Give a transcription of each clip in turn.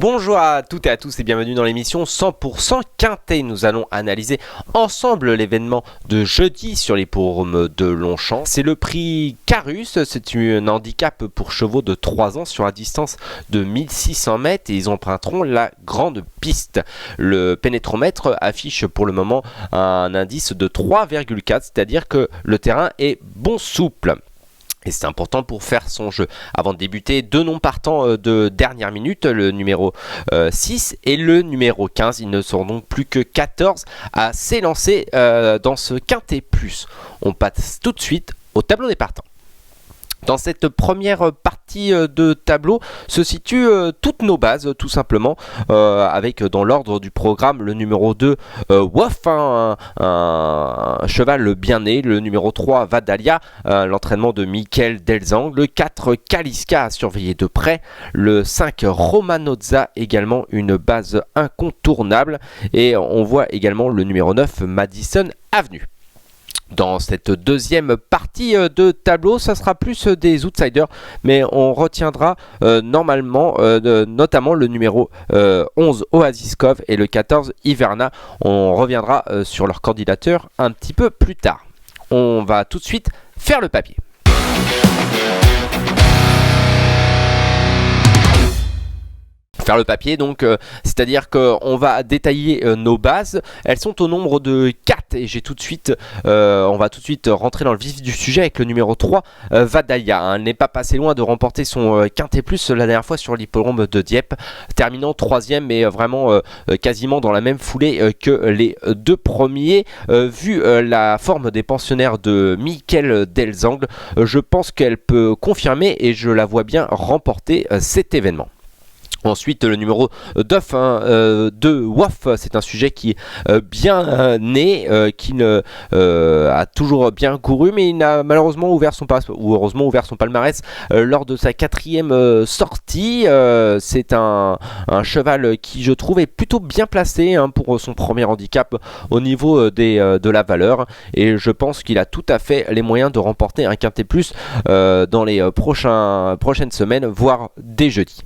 Bonjour à toutes et à tous et bienvenue dans l'émission 100% Quintet. Nous allons analyser ensemble l'événement de jeudi sur l'hippodrome de Longchamp. C'est le prix Carus, c'est un handicap pour chevaux de 3 ans sur la distance de 1600 mètres et ils emprunteront la grande piste. Le pénétromètre affiche pour le moment un indice de 3,4, c'est-à-dire que le terrain est bon souple. Et c'est important pour faire son jeu. Avant de débuter, deux noms partants de dernière minute, le numéro 6 et le numéro 15. Ils ne seront donc plus que 14 à s'élancer dans ce Quintet Plus. On passe tout de suite au tableau des partants. Dans cette première partie de tableau se situent toutes nos bases tout simplement avec dans l'ordre du programme le numéro 2 Woff, un cheval bien né, le numéro 3 Vadalia, l'entraînement de Michael Delzang, le 4 Kaliska à surveiller de près, le 5 Romanozza également une base incontournable et on voit également le numéro 9 Madison Avenue. Dans cette deuxième partie de tableau, ça sera plus des outsiders, mais on retiendra notamment le numéro 11 Oasiskov et le 14 Iverna. On reviendra sur leur candidature un petit peu plus tard. On va tout de suite faire le papier. Faire le papier, donc c'est-à-dire qu'on va détailler nos bases. Elles sont au nombre de 4 et on va tout de suite rentrer dans le vif du sujet avec le numéro 3 Vadalia. Elle n'est pas passé loin de remporter son Quintet Plus la dernière fois sur l'hippodrome de Dieppe, terminant 3e mais vraiment quasiment dans la même foulée que les deux premiers. Vu la forme des pensionnaires de Michael Delzang, je pense qu'elle peut confirmer et je la vois bien remporter cet événement. Ensuite, le numéro 9 de Woff, c'est un sujet qui est bien né, qui a toujours bien couru, mais il n'a malheureusement heureusement ouvert son palmarès lors de sa 4e sortie. C'est un cheval qui, je trouve, est plutôt bien placé pour son premier handicap au niveau de la valeur. Et je pense qu'il a tout à fait les moyens de remporter un Quintet Plus dans les prochaines semaines, voire dès jeudi.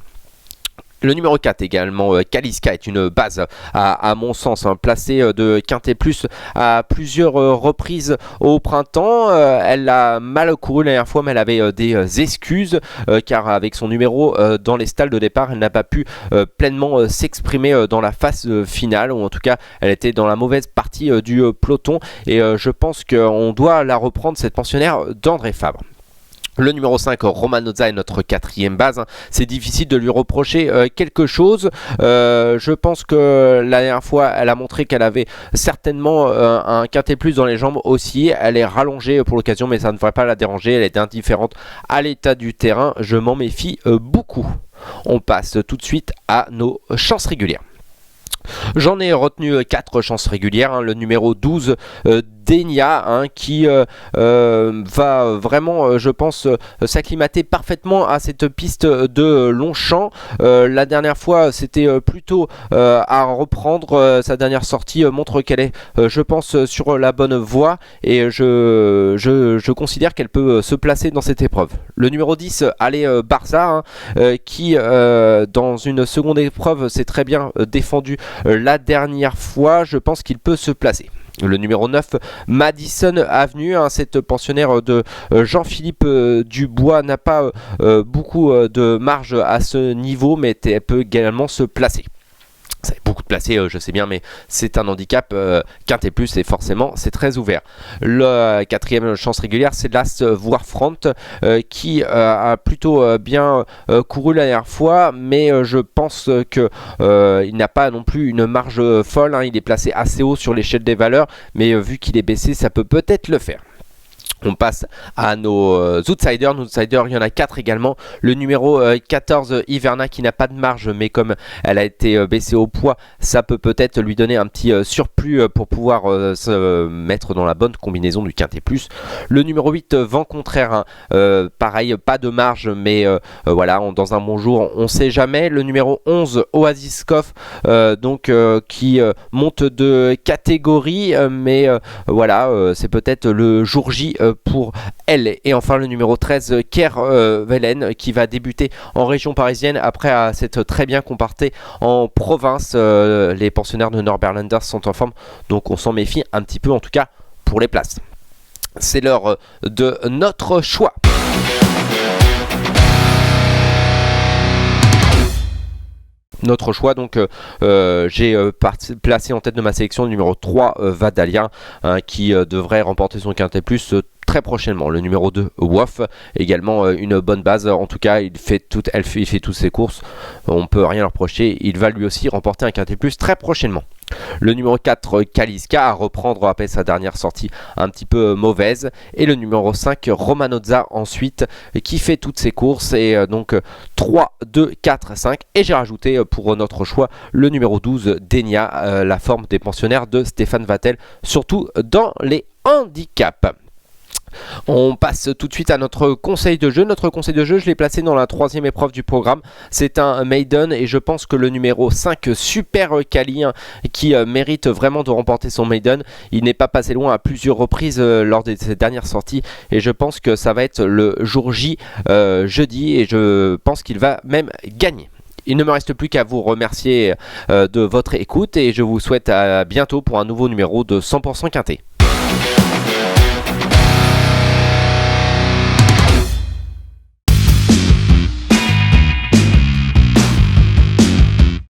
Le numéro 4 également, Kaliska, est une base à mon sens, placée de Quintet Plus à plusieurs reprises au printemps. Elle a mal couru la dernière fois, mais elle avait des excuses car avec son numéro dans les stalles de départ, elle n'a pas pu pleinement s'exprimer dans la phase finale, ou en tout cas elle était dans la mauvaise partie du peloton et je pense qu'on doit la reprendre, cette pensionnaire d'André Fabre. Le numéro 5, Romanozza, est notre 4e base. C'est difficile de lui reprocher quelque chose. Je pense que la dernière fois, elle a montré qu'elle avait certainement un Quintet Plus dans les jambes aussi. Elle est rallongée pour l'occasion, mais ça ne devrait pas la déranger. Elle est indifférente à l'état du terrain. Je m'en méfie beaucoup. On passe tout de suite à nos chances régulières. J'en ai retenu 4 chances régulières. Le numéro 12, Denia, qui va vraiment, je pense, s'acclimater parfaitement à cette piste de Longchamp. La dernière fois, c'était plutôt à reprendre. Sa dernière sortie montre qu'elle est, je pense, sur la bonne voie et je considère qu'elle peut se placer dans cette épreuve. Le numéro 10, Ale Barza, qui dans une seconde épreuve s'est très bien défendu la dernière fois. Je pense qu'il peut se placer. Le numéro 9, Madison Avenue, cette pensionnaire de Jean-Philippe Dubois, n'a pas beaucoup de marge à ce niveau, mais elle peut également se placer. Ça fait beaucoup de placer, je sais bien, mais c'est un handicap Quintet Plus et forcément c'est très ouvert. La 4e chance régulière, c'est l'As Warfront qui a plutôt bien couru la dernière fois, mais je pense que il n'a pas non plus une marge folle. Il est placé assez haut sur l'échelle des valeurs, mais vu qu'il est baissé, ça peut peut-être le faire. On passe à nos outsiders. Nos outsiders, il y en a 4 également. Le numéro 14, Iverna, qui n'a pas de marge, mais comme elle a été baissée au poids, ça peut peut-être lui donner un petit surplus pour pouvoir se mettre dans la bonne combinaison du Quintet Plus. Le numéro 8, Vent Contraire, pareil, pas de marge, mais voilà, dans un bon jour, on ne sait jamais. Le numéro 11, Oasiskov, qui monte de catégorie, mais voilà, c'est peut-être le jour J pour elle. Et enfin le numéro 13, Kervelen, qui va débuter en région parisienne après s'être très bien comporté en province. Les pensionnaires de Norberlanders sont en forme, donc on s'en méfie un petit peu, en tout cas pour les places. C'est l'heure de notre choix. Notre choix, donc j'ai placé en tête de ma sélection le numéro 3, Vadalien, qui devrait remporter son quintet plus très prochainement. Le numéro 2, Woff, également une bonne base. En tout cas, il fait toutes ses courses. On peut rien leur reprocher. Il va lui aussi remporter un quintet plus très prochainement. Le numéro 4, Kaliska, à reprendre après sa dernière sortie un petit peu mauvaise. Et le numéro 5, Romanozza, ensuite, qui fait toutes ses courses. Et donc 3, 2, 4, 5. Et j'ai rajouté pour notre choix le numéro 12, Denia, la forme des pensionnaires de Stéphane Vattel, surtout dans les handicaps. On passe tout de suite à notre conseil de jeu. Notre conseil de jeu, je l'ai placé dans la 3e épreuve du programme. C'est un maiden et je pense que le numéro 5, Super Kali, qui mérite vraiment de remporter son maiden. Il n'est pas passé loin à plusieurs reprises lors de ses dernières sorties et je pense que ça va être le jour J jeudi et je pense qu'il va même gagner. Il ne me reste plus qu'à vous remercier de votre écoute et je vous souhaite à bientôt pour un nouveau numéro de 100% Quintet.